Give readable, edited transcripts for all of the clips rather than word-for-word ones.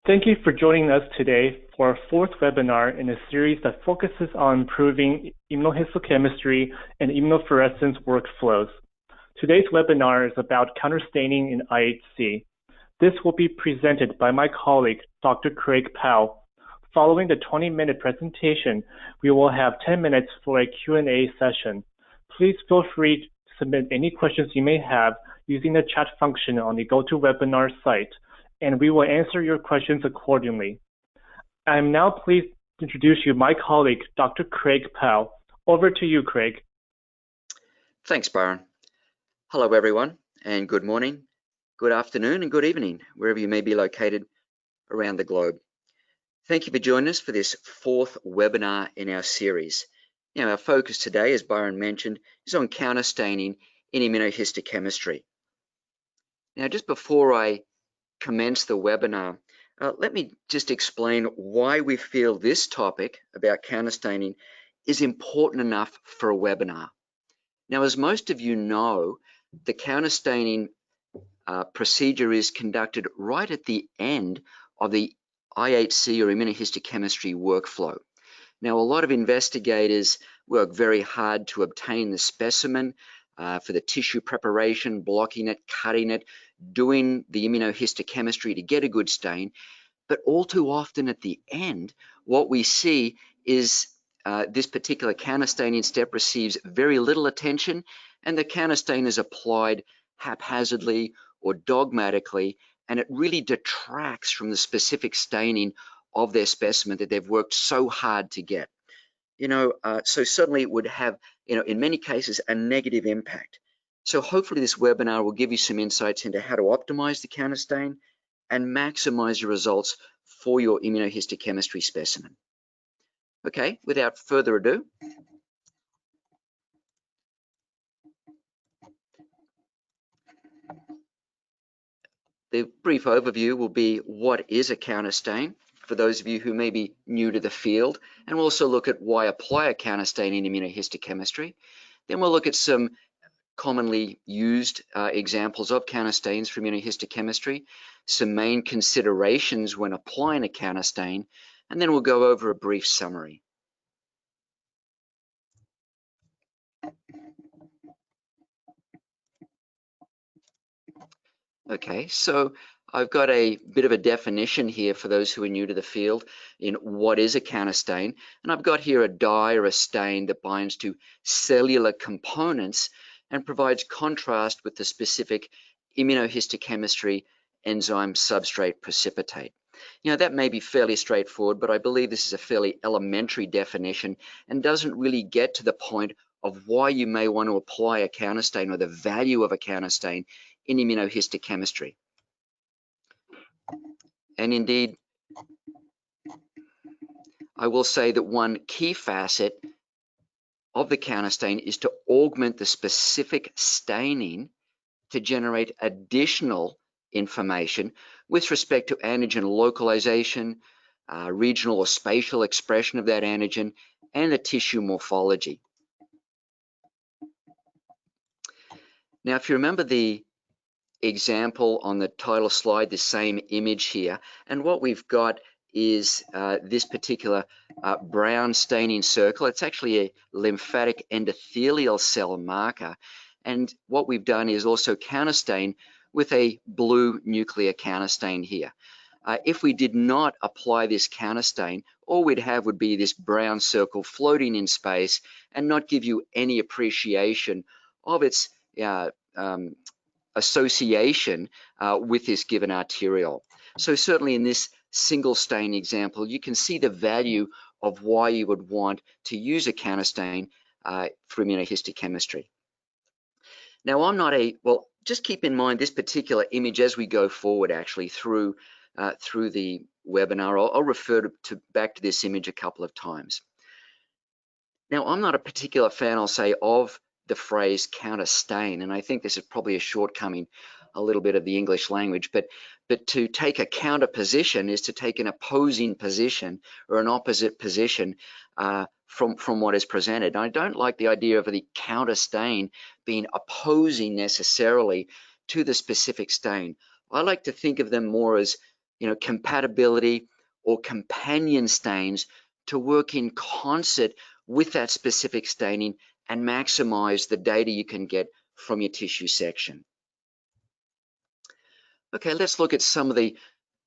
Thank you for joining us today for our fourth webinar in a series that focuses on improving immunohistochemistry and immunofluorescence workflows. Today's webinar is about counterstaining in IHC. This will be presented by my colleague, Dr. Craig Powell. Following the 20-minute presentation, we will have 10 minutes for a Q&A session. Please feel free to submit any questions you may have using the chat function on the GoToWebinar site, and we will answer your questions accordingly. I am now pleased to introduce you my colleague, Dr. Craig Powell. Over to you, Craig. Thanks, Byron. Hello, everyone, and good morning, good afternoon, and good evening, wherever you may be located around the globe. Thank you for joining us for this fourth webinar in our series. Now, our focus today, as Byron mentioned, is on counterstaining in immunohistochemistry. Now, just before I commence the webinar, let me just explain why we feel this topic about counterstaining is important enough for a webinar. Now, as most of you know, the counterstaining procedure is conducted right at the end of the IHC or immunohistochemistry workflow. Now, a lot of investigators work very hard to obtain the specimen for the tissue preparation, blocking it, cutting it, doing the immunohistochemistry to get a good stain. But all too often at the end, what we see is this particular counterstaining step receives very little attention, and the counterstain is applied haphazardly or dogmatically, and it really detracts from the specific staining of their specimen that they've worked so hard to get. So suddenly it would have, in many cases, a negative impact. So hopefully this webinar will give you some insights into how to optimize the counterstain and maximize your results for your immunohistochemistry specimen. Okay, without further ado, the brief overview will be what is a counterstain for those of you who may be new to the field, and we'll also look at why apply a counterstain in immunohistochemistry. Then we'll look at some commonly used examples of counterstains for immunohistochemistry, some main considerations when applying a counterstain, and then we'll go over a brief summary. Okay, so I've got a bit of a definition here for those who are new to the field in what is a counterstain, and I've got here a dye or a stain that binds to cellular components and provides contrast with the specific immunohistochemistry enzyme substrate precipitate. That may be fairly straightforward, but I believe this is a fairly elementary definition and doesn't really get to the point of why you may want to apply a counterstain or the value of a counterstain in immunohistochemistry. And indeed, I will say that one key facet of the counterstain is to augment the specific staining to generate additional information with respect to antigen localization, regional or spatial expression of that antigen, and the tissue morphology. Now, if you remember the example on the title slide, the same image here, and what we've got is this particular brown staining circle. It's actually a lymphatic endothelial cell marker, and what we've done is also counterstain with a blue nuclear counterstain here. If we did not apply this counterstain, all we'd have would be this brown circle floating in space and not give you any appreciation of its association with this given arteriole. So certainly in this single stain example, you can see the value of why you would want to use a counterstain for immunohistochemistry. Now, just keep in mind this particular image as we go forward actually through the webinar. I'll refer back to this image a couple of times. Now, I'm not a particular fan, I'll say, of the phrase counterstain, and I think this is probably a shortcoming a little bit of the English language, but to take a counter position is to take an opposing position or an opposite position from what is presented. And I don't like the idea of the counterstain being opposing necessarily to the specific stain. I like to think of them more as compatibility or companion stains to work in concert with that specific staining and maximize the data you can get from your tissue section. Okay, let's look at some of the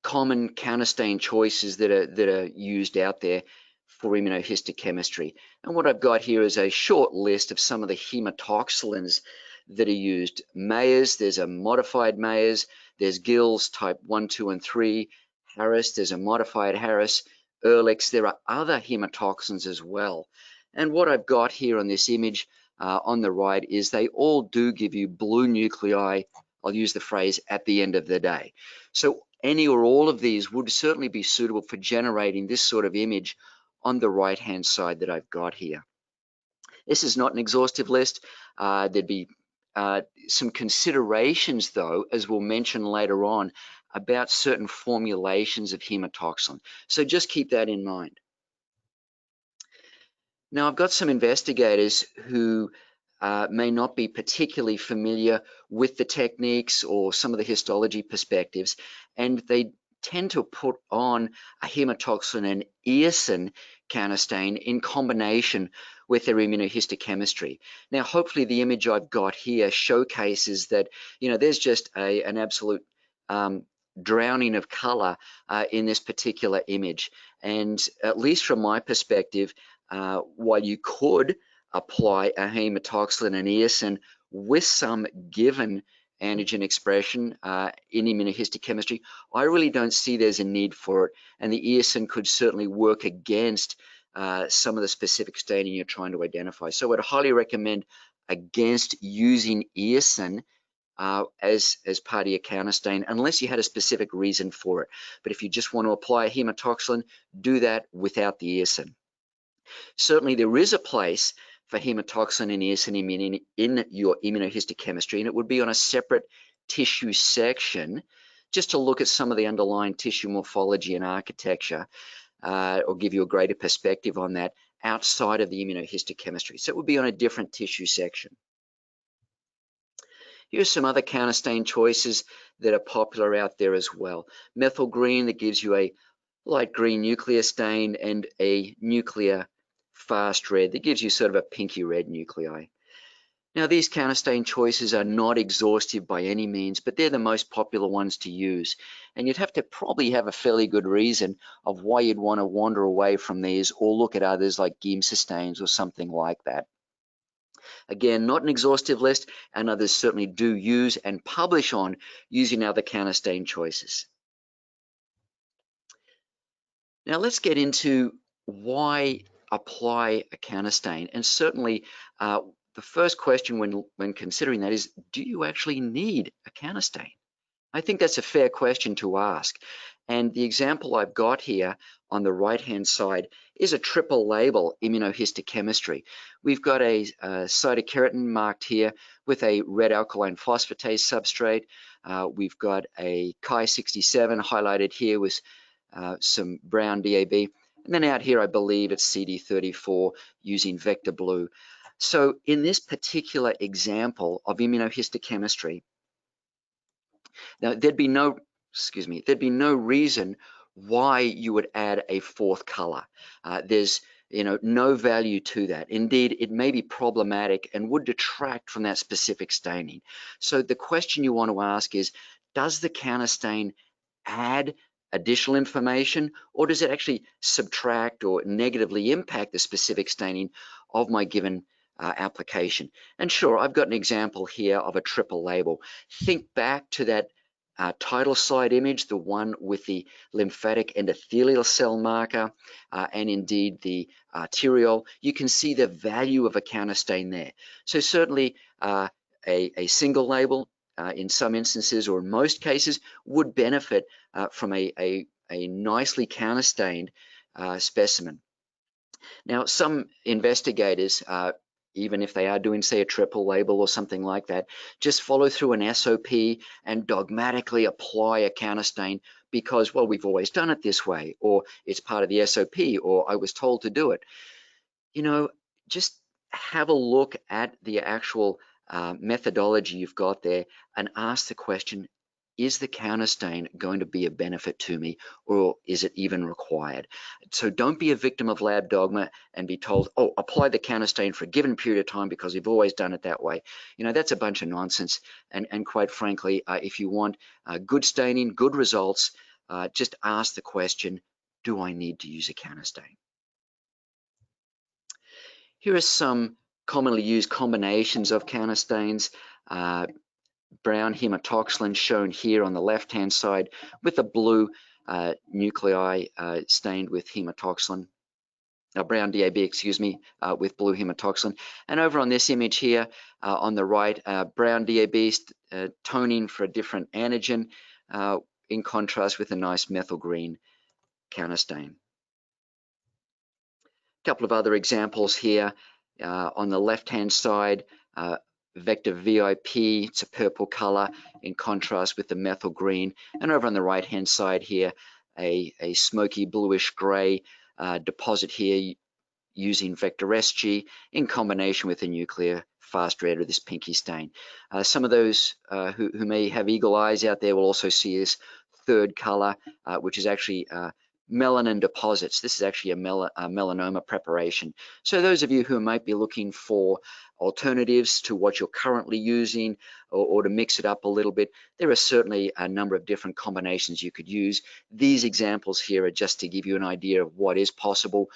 common counterstain choices that are used out there for immunohistochemistry. And what I've got here is a short list of some of the hematoxylins that are used. Mayers, there's a modified Mayers, there's Gill's type 1, 2, and 3, Harris, there's a modified Harris, Ehrlich's, there are other hematoxins as well. And what I've got here on this image on the right is they all do give you blue nuclei, I'll use the phrase, at the end of the day. So any or all of these would certainly be suitable for generating this sort of image on the right-hand side that I've got here. This is not an exhaustive list. There'd be some considerations, though, as we'll mention later on, about certain formulations of hematoxylin. So just keep that in mind. Now, I've got some investigators who may not be particularly familiar with the techniques or some of the histology perspectives, and they tend to put on a hematoxylin and eosin counterstain in combination with their immunohistochemistry. Now, hopefully the image I've got here showcases that, there's just an absolute drowning of color in this particular image. And at least from my perspective, while you could apply a hematoxylin and eosin with some given antigen expression in immunohistochemistry, I really don't see there's a need for it. And the eosin could certainly work against some of the specific staining you're trying to identify. So I'd highly recommend against using eosin as part of your counterstain, unless you had a specific reason for it. But if you just want to apply a hematoxylin, do that without the eosin. Certainly there is a place for hematoxylin and eosin in your immunohistochemistry, and it would be on a separate tissue section just to look at some of the underlying tissue morphology and architecture, or give you a greater perspective on that outside of the immunohistochemistry. So it would be on a different tissue section. Here's some other counterstain choices that are popular out there as well. Methyl green, that gives you a light green nuclear stain, and a nuclear fast red that gives you sort of a pinky red nuclei. Now, these counterstain choices are not exhaustive by any means, but they're the most popular ones to use. And you'd have to probably have a fairly good reason of why you'd want to wander away from these or look at others like Sustains or something like that. Again, not an exhaustive list, and others certainly do use and publish on using other counterstain choices. Now let's get into why apply a counterstain. And certainly the first question when considering that is, do you actually need a counterstain? I think that's a fair question to ask. And the example I've got here on the right-hand side is a triple label immunohistochemistry. We've got a cytokeratin marked here with a red alkaline phosphatase substrate. We've got a Chi67 highlighted here with some brown DAB. And then out here, I believe it's CD34 using vector blue. So in this particular example of immunohistochemistry, now there'd be no reason why you would add a fourth color. There's no value to that. Indeed, it may be problematic and would detract from that specific staining. So the question you want to ask is, does the counterstain add additional information, or does it actually subtract or negatively impact the specific staining of my given application? And sure, I've got an example here of a triple label. Think back to that title slide image, the one with the lymphatic endothelial cell marker, and indeed the arteriole. You can see the value of a counterstain there. So certainly a single label in some instances, or in most cases, would benefit from a nicely counterstained specimen. Now, some investigators, even if they are doing, say, a triple label or something like that, just follow through an SOP and dogmatically apply a counterstain because, well, we've always done it this way, or it's part of the SOP, or I was told to do it. Just have a look at the actual methodology you've got there and ask the question, is the counterstain going to be a benefit to me, or is it even required? So don't be a victim of lab dogma and be told, oh, apply the counterstain for a given period of time because we've always done it that way. You know, that's a bunch of nonsense. And quite frankly, if you want good staining, good results, just ask the question, do I need to use a counterstain? Here are some commonly used combinations of counterstains. Brown hematoxylin shown here on the left-hand side with a blue nuclei stained with hematoxylin, brown DAB, excuse me, with blue hematoxylin. And over on this image here on the right, brown DAB toning for a different antigen in contrast with a nice methyl green counterstain. A couple of other examples here on the left-hand side, vector VIP, it's a purple color in contrast with the methyl green, and over on the right hand side here a smoky bluish gray deposit here using vector SG in combination with a nuclear fast red or this pinky stain. Some of those who may have eagle eyes out there will also see this third color, which is actually melanin deposits. This is actually a melanoma preparation. So those of you who might be looking for alternatives to what you're currently using, or to mix it up a little bit, there are certainly a number of different combinations you could use. These examples here are just to give you an idea of what is possible,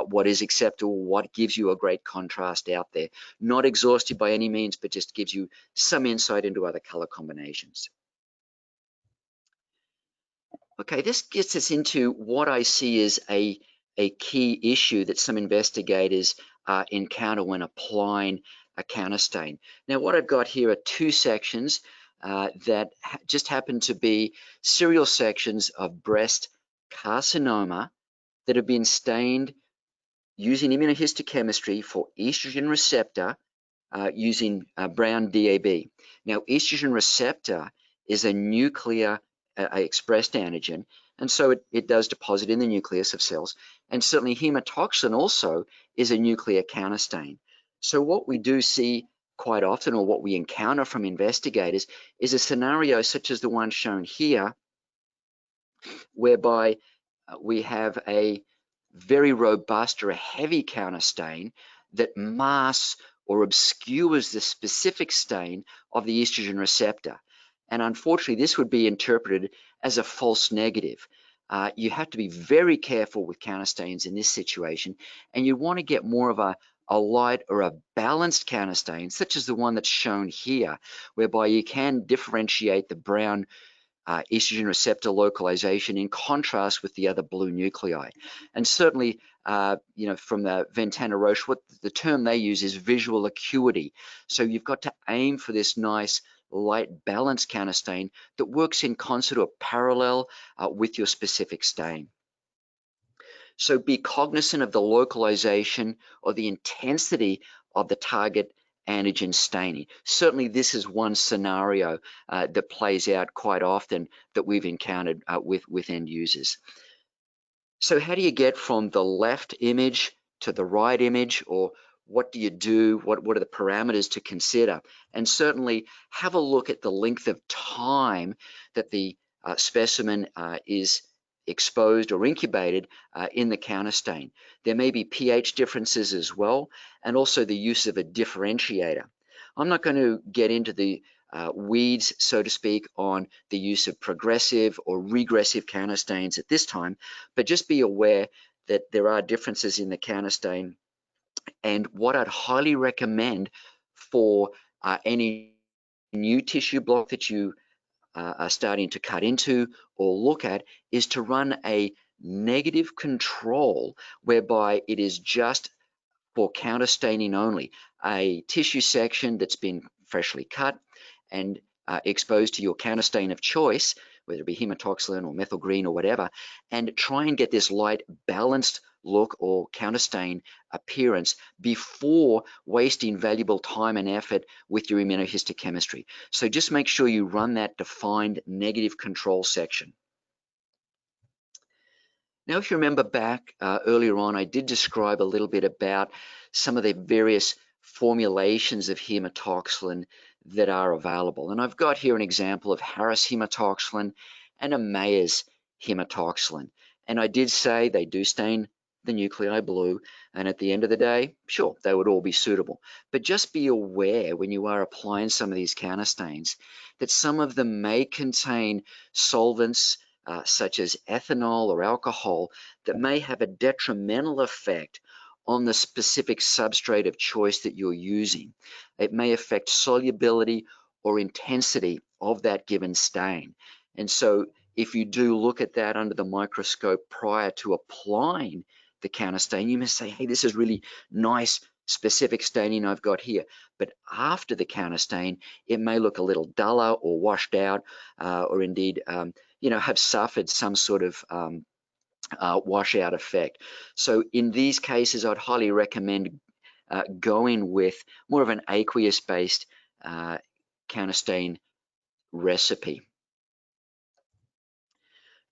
what is acceptable, what gives you a great contrast out there. Not exhaustive by any means, but just gives you some insight into other color combinations. Okay, this gets us into what I see as a key issue that some investigators encounter when applying a counterstain. Now, what I've got here are two sections that just happen to be serial sections of breast carcinoma that have been stained using immunohistochemistry for estrogen receptor using brown DAB. Now, estrogen receptor is a nuclear expressed antigen, and so it does deposit in the nucleus of cells, and certainly hematoxylin also is a nuclear counterstain. So what we do see quite often, or what we encounter from investigators, is a scenario such as the one shown here, whereby we have a very robust or a heavy counterstain that masks or obscures the specific stain of the estrogen receptor. And unfortunately, this would be interpreted as a false negative. You have to be very careful with counterstains in this situation, and you want to get more of a light or a balanced counterstain, such as the one that's shown here, whereby you can differentiate the brown estrogen receptor localization in contrast with the other blue nuclei. And certainly, you know, from the Ventana Roche, what the term they use is visual acuity. So you've got to aim for this nice light balanced counterstain that works in concert or parallel with your specific stain. So be cognizant of the localization or the intensity of the target antigen staining. Certainly this is one scenario that plays out quite often that we've encountered with end users. So how do you get from the left image to the right image, or what do you do? What are the parameters to consider? And certainly have a look at the length of time that the specimen is exposed or incubated in the counterstain. There may be pH differences as well, and also the use of a differentiator. I'm not going to get into the weeds, so to speak, on the use of progressive or regressive counterstains at this time, but just be aware that there are differences in the counterstain. And what I'd highly recommend for any new tissue block that you are starting to cut into or look at is to run a negative control, whereby it is just for counterstaining only, a tissue section that's been freshly cut and exposed to your counterstain of choice, whether it be hematoxylin or methyl green or whatever, and try and get this light balanced look or counterstain appearance before wasting valuable time and effort with your immunohistochemistry. So just make sure you run that defined negative control section. Now, if you remember back earlier on, I did describe a little bit about some of the various formulations of hematoxylin that are available. And I've got here an example of Harris hematoxylin and a Mayer's hematoxylin. And I did say they do stain the nuclei blue, and at the end of the day, sure, they would all be suitable. But just be aware when you are applying some of these counterstains that some of them may contain solvents such as ethanol or alcohol that may have a detrimental effect on the specific substrate of choice that you're using. It may affect solubility or intensity of that given stain. And so if you do look at that under the microscope prior to applying the counterstain, you may say, hey, this is really nice specific staining I've got here. But after the counterstain, it may look a little duller or washed out, or indeed, have suffered some sort of washout effect. So in these cases, I'd highly recommend going with more of an aqueous-based counterstain recipe.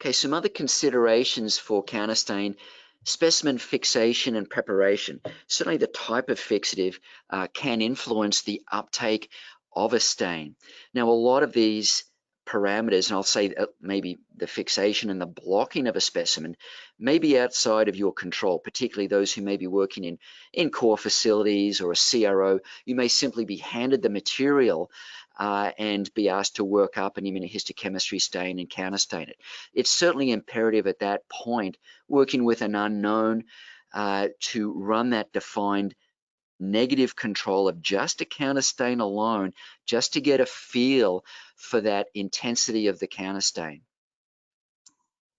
Okay, some other considerations for counterstain: specimen fixation and preparation. Certainly the type of fixative can influence the uptake of a stain. Now, a lot of these parameters, and I'll say maybe the fixation and the blocking of a specimen, may be outside of your control, particularly those who may be working in core facilities or a CRO. You may simply be handed the material and be asked to work up an immunohistochemistry stain and counterstain it. It's certainly imperative at that point, working with an unknown, to run that defined negative control of just a counterstain alone, just to get a feel for that intensity of the counterstain.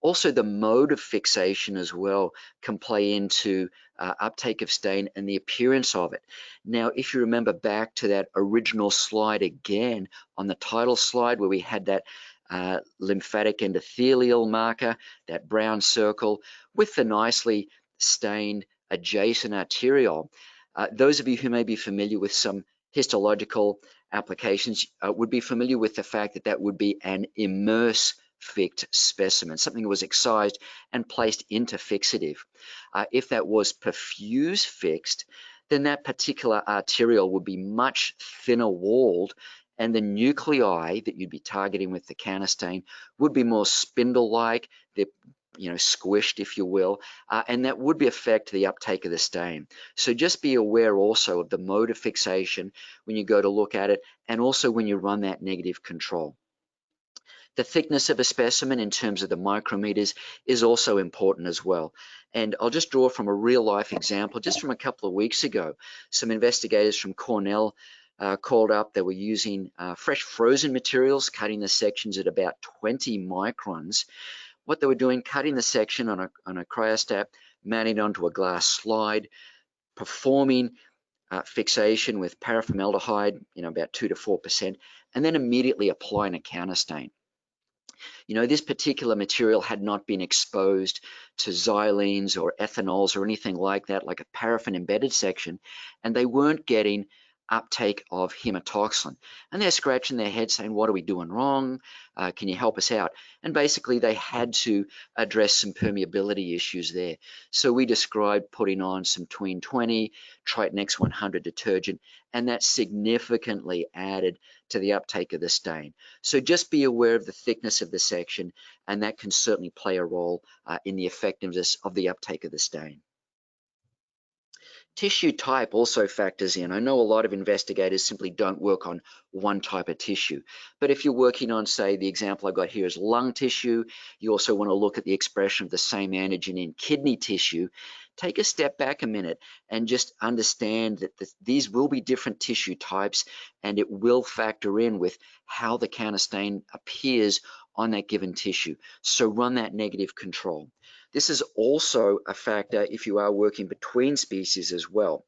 Also, the mode of fixation as well can play into uptake of stain and the appearance of it. Now, if you remember back to that original slide again, on the title slide where we had that lymphatic endothelial marker, that brown circle with the nicely stained adjacent arteriole, those of you who may be familiar with some histological applications would be familiar with the fact that that would be an immerse-ficked specimen, something that was excised and placed into fixative. If that was perfuse-fixed, then that particular arteriole would be much thinner walled, and the nuclei that you'd be targeting with the counterstain would be more spindle-like. They're squished, if you will, and that would affect the uptake of the stain. So just be aware also of the mode of fixation when you go to look at it, and also when you run that negative control. The thickness of a specimen in terms of the micrometers is also important as well. And I'll just draw from a real life example, just from a couple of weeks ago. Some investigators from Cornell called up. They were using fresh frozen materials, cutting the sections at about 20 microns. What they were doing, cutting the section on a cryostat, mounting onto a glass slide, performing fixation with paraformaldehyde, about 2 to 4%, and then immediately applying a counterstain. This particular material had not been exposed to xylenes or ethanols or anything like that, like a paraffin embedded section, and they weren't getting uptake of hematoxylin. And they're scratching their head saying, what are we doing wrong? Can you help us out? And basically they had to address some permeability issues there. So we described putting on some Tween 20, Triton X100 detergent, and that significantly added to the uptake of the stain. So just be aware of the thickness of the section, and that can certainly play a role in the effectiveness of the uptake of the stain. Tissue type also factors in. I know a lot of investigators simply don't work on one type of tissue, but if you're working on, say, the example I got here is lung tissue, you also want to look at the expression of the same antigen in kidney tissue. Take a step back a minute and just understand that these will be different tissue types, and it will factor in with how the counterstain appears on that given tissue. So run that negative control. This is also a factor if you are working between species as well.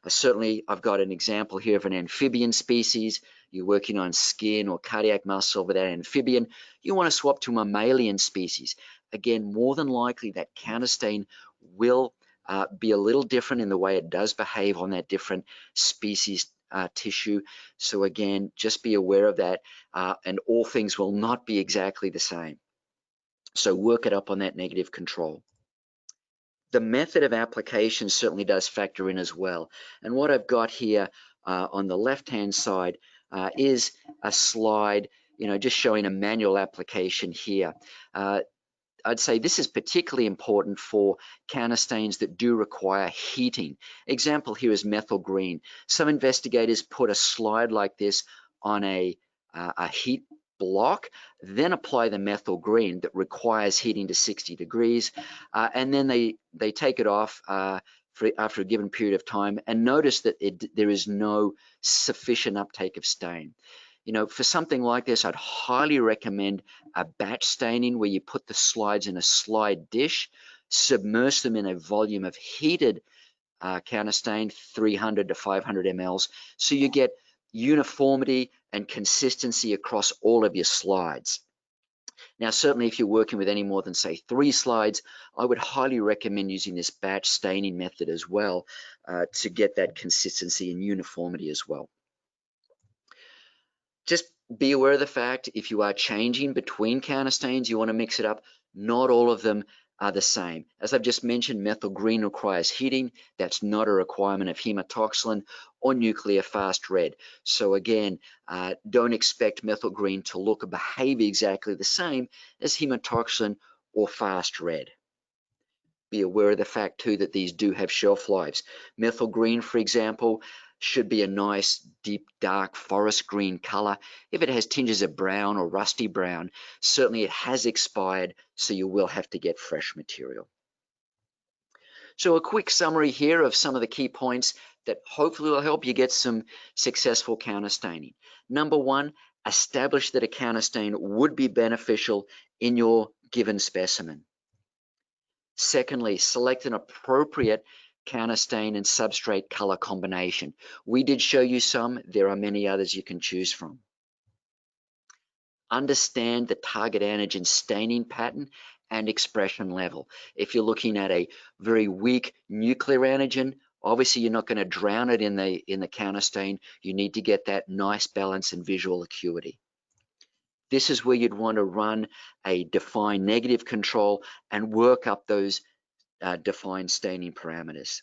Certainly, I've got an example here of an amphibian species. You're working on skin or cardiac muscle with that amphibian. You want to swap to a mammalian species. Again, more than likely that counterstain will be a little different in the way it does behave on that different species tissue. So again, just be aware of that, and all things will not be exactly the same. So work it up on that negative control. The method of application certainly does factor in as well. And what I've got here on the left-hand side is a slide, just showing a manual application here. I'd say this is particularly important for counterstains that do require heating. Example here is methyl green. Some investigators put a slide like this on a heat block, then apply the methyl green that requires heating to 60 degrees, and then they take it off after a given period of time and notice that there is no sufficient uptake of stain. For something like this, I'd highly recommend a batch staining where you put the slides in a slide dish, submerge them in a volume of heated counterstain, 300 to 500 mLs, so you get uniformity and consistency across all of your slides. Now, certainly if you're working with any more than, say, 3 slides, I would highly recommend using this batch staining method as well to get that consistency and uniformity as well. Just be aware of the fact if you are changing between counterstains, you want to mix it up. Not all of them are the same. As I've just mentioned, methyl green requires heating. That's not a requirement of hematoxylin or nuclear fast red. So again, don't expect methyl green to look or behave exactly the same as hematoxylin or fast red. Be aware of the fact too that these do have shelf lives. Methyl green, for example, should be a nice deep dark forest green color. If it has tinges of brown or rusty brown, certainly it has expired, so you will have to get fresh material. So a quick summary here of some of the key points that hopefully will help you get some successful counterstaining. Number 1, establish that a counterstain would be beneficial in your given specimen. Secondly, select an appropriate counterstain and substrate color combination. We did show you some. There are many others you can choose from. Understand the target antigen staining pattern and expression level. If you're looking at a very weak nuclear antigen, obviously you're not going to drown it in the counterstain. You need to get that nice balance and visual acuity. This is where you'd want to run a defined negative control and work up those defined staining parameters.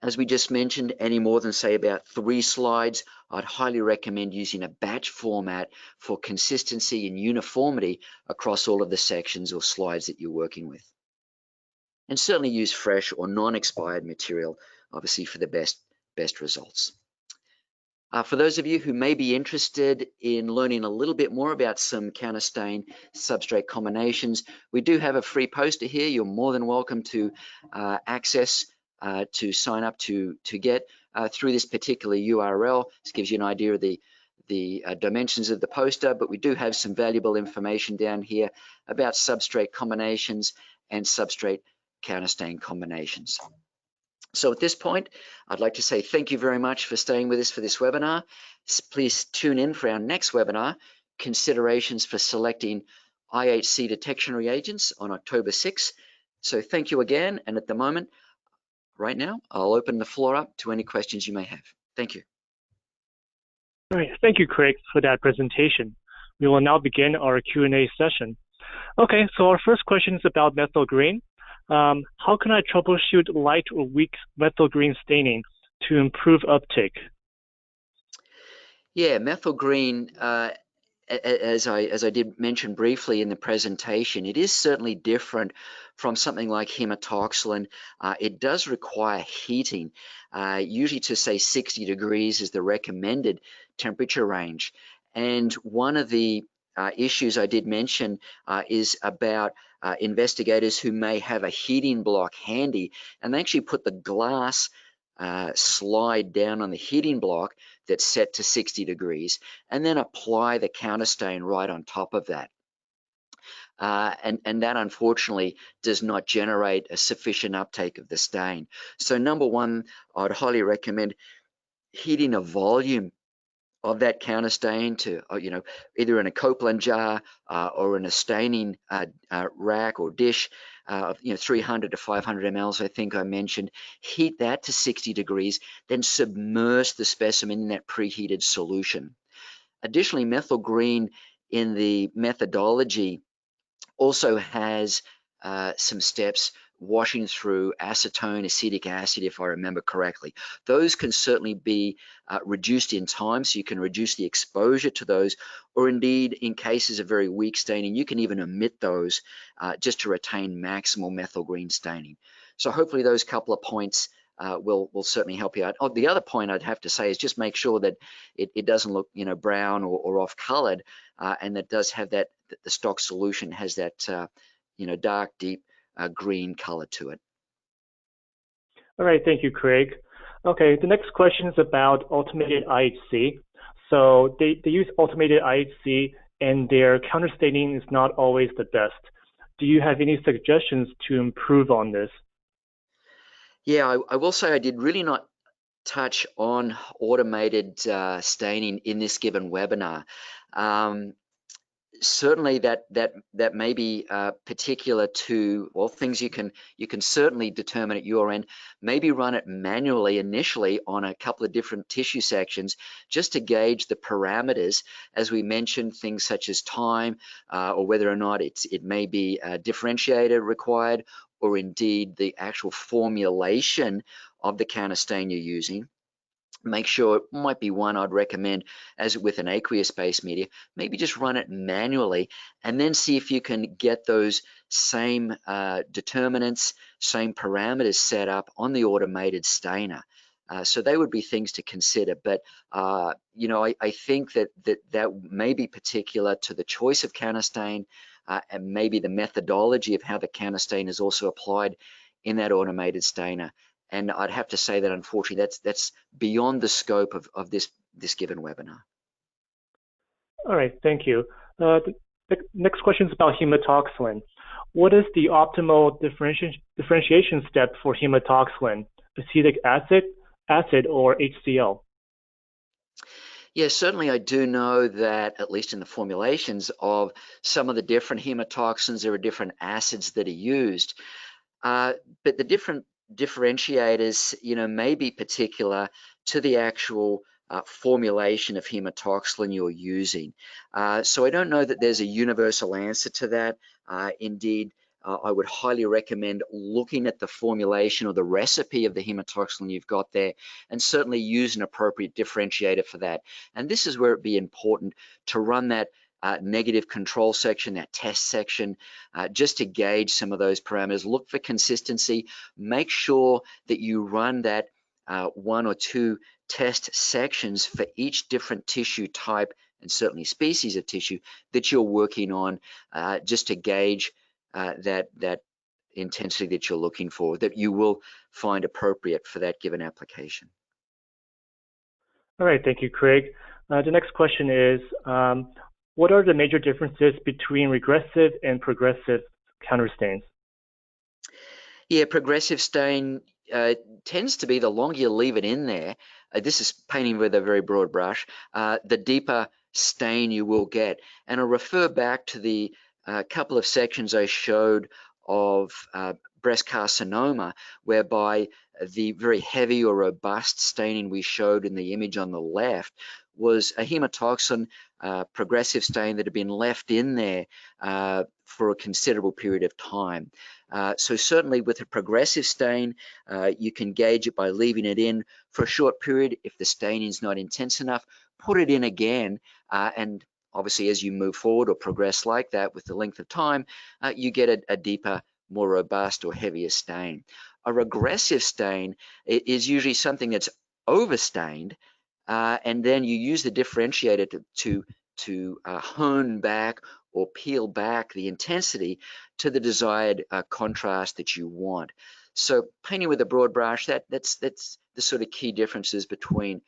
As we just mentioned, any more than say about 3 slides, I'd highly recommend using a batch format for consistency and uniformity across all of the sections or slides that you're working with. And certainly use fresh or non-expired material, obviously, for the best results. For those of you who may be interested in learning a little bit more about some counterstain substrate combinations, we do have a free poster here. You're more than welcome to access to sign up to get through this particular URL. This gives you an idea of the dimensions of the poster, but we do have some valuable information down here about substrate combinations and substrate counterstain combinations. So at this point, I'd like to say thank you very much for staying with us for this webinar. Please tune in for our next webinar, Considerations for Selecting IHC Detection Reagents, on October 6th. So thank you again, and at the moment, right now, I'll open the floor up to any questions you may have. Thank you. All right, thank you, Craig, for that presentation. We will now begin our Q&A session. Okay, so our first question is about methyl green. How can I troubleshoot light or weak methyl green staining to improve uptake? Yeah, methyl green, as I did mention briefly in the presentation, it is certainly different from something like hematoxylin. It does require heating, usually to say 60 degrees is the recommended temperature range. And one of the issues I did mention is about investigators who may have a heating block handy, and they actually put the glass slide down on the heating block that's set to 60 degrees and then apply the counterstain right on top of that. And that unfortunately does not generate a sufficient uptake of the stain. So number 1, I'd highly recommend heating a volume of that counterstain to, either in a Copeland jar or in a staining rack or dish, 300 to 500 mLs, I think I mentioned. Heat that to 60 degrees, then submerge the specimen in that preheated solution. Additionally, methyl green in the methodology also has some steps washing through acetone, acetic acid, if I remember correctly. Those can certainly be reduced in time, so you can reduce the exposure to those, or indeed in cases of very weak staining, you can even omit those just to retain maximal methyl green staining. So hopefully those couple of points will certainly help you out. Oh, the other point I'd have to say is just make sure that it doesn't look, you know, brown or off colored, and that does have that, the stock solution has that, you know, dark, deep green color to it. All right, thank you, Craig. Okay, the next question is about automated IHC. So they use automated IHC and their counterstaining is not always the best. Do you have any suggestions to improve on this? Yeah, I will say I did really not touch on automated staining in this given webinar. Certainly that may be particular to, well, things you can certainly determine at your end. Maybe run it manually initially on a couple of different tissue sections just to gauge the parameters, as we mentioned, things such as time or whether or not it may be differentiator required, or indeed the actual formulation of the counterstain you're using. Make sure, it might be one I'd recommend, as with an aqueous-based media, maybe just run it manually and then see if you can get those same determinants, same parameters set up on the automated stainer. So they would be things to consider. But you know, I think that may be particular to the choice of counterstain and maybe the methodology of how the counterstain is also applied in that automated stainer. And I'd have to say that unfortunately that's beyond the scope of this given webinar. All right, thank you. The next question is about hematoxylin. What is the optimal differentiation step for hematoxylin? Acetic acid, or HCl? Yeah, certainly I do know that, at least in the formulations of some of the different hematoxins, there are different acids that are used. But the different differentiators, you know, may be particular to the actual formulation of hematoxylin you're using. So I don't know that there's a universal answer to that. Indeed, I would highly recommend looking at the formulation or the recipe of the hematoxylin you've got there, and certainly use an appropriate differentiator for that. And this is where it'd be important to run that negative control section, that test section, just to gauge some of those parameters. Look for consistency. Make sure that you run that one or two test sections for each different tissue type and certainly species of tissue that you're working on, just to gauge that intensity that you're looking for, that you will find appropriate for that given application. All right, thank you, Craig. The next question is, what are the major differences between regressive and progressive counterstains? Yeah, progressive stain tends to be, the longer you leave it in there, this is painting with a very broad brush, the deeper stain you will get. And I'll refer back to the couple of sections I showed of breast carcinoma, whereby the very heavy or robust staining we showed in the image on the left was a hematoxin progressive stain that had been left in there for a considerable period of time. So certainly with a progressive stain, you can gauge it by leaving it in for a short period. If the staining is not intense enough, put it in again, and obviously as you move forward or progress like that with the length of time, you get a deeper, more robust or heavier stain. A regressive stain is usually something that's overstained, and then you use the differentiator to hone back or peel back the intensity to the desired contrast that you want. So painting with a broad brush, that's the sort of key differences between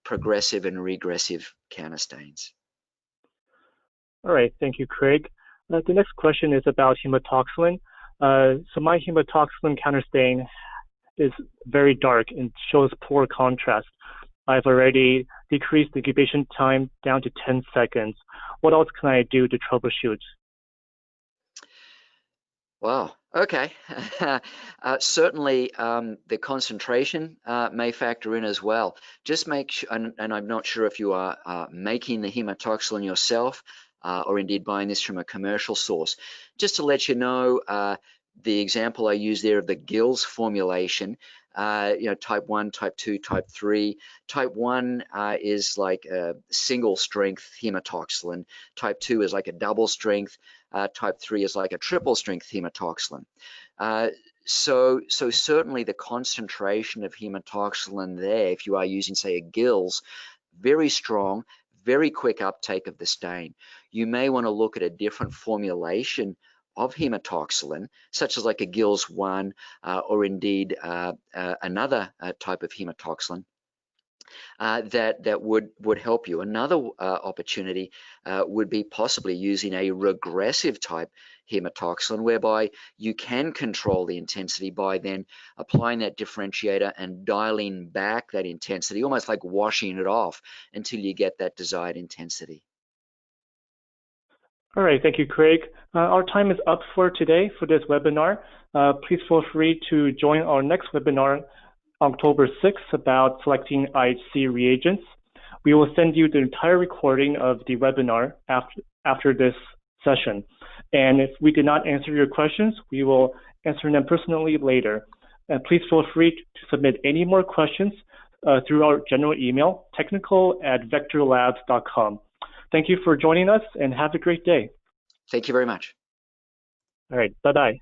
progressive and regressive counterstains. All right, thank you, Craig. The next question is about hematoxylin. So my hematoxylin counterstain is very dark and shows poor contrast. I've already decreased the incubation time down to 10 seconds. What else can I do to troubleshoot? Wow, okay. Certainly the concentration may factor in as well. Just make sure, and I'm not sure if you are making the hematoxylin yourself or indeed buying this from a commercial source. Just to let you know, the example I used there of the Gills formulation, type 1, type 2, type 3. Type 1 is like a single strength hematoxylin. Type 2 is like a double strength. Type 3 is like a triple strength hematoxylin. So certainly the concentration of hematoxylin there, if you are using, say, a Gills, very strong, very quick uptake of the stain. You may want to look at a different formulation of hematoxylin, such as like a Gills 1 or indeed another type of hematoxylin that would help you. Another opportunity would be possibly using a regressive type hematoxylin, whereby you can control the intensity by then applying that differentiator and dialing back that intensity, almost like washing it off until you get that desired intensity. All right, thank you, Craig. Our time is up for today for this webinar. Please feel free to join our next webinar October 6th about selecting IHC reagents. We will send you the entire recording of the webinar after this session. And if we did not answer your questions, we will answer them personally later. Please feel free to submit any more questions through our general email, technical@vectorlabs.com. Thank you for joining us and have a great day. Thank you very much. All right, bye-bye.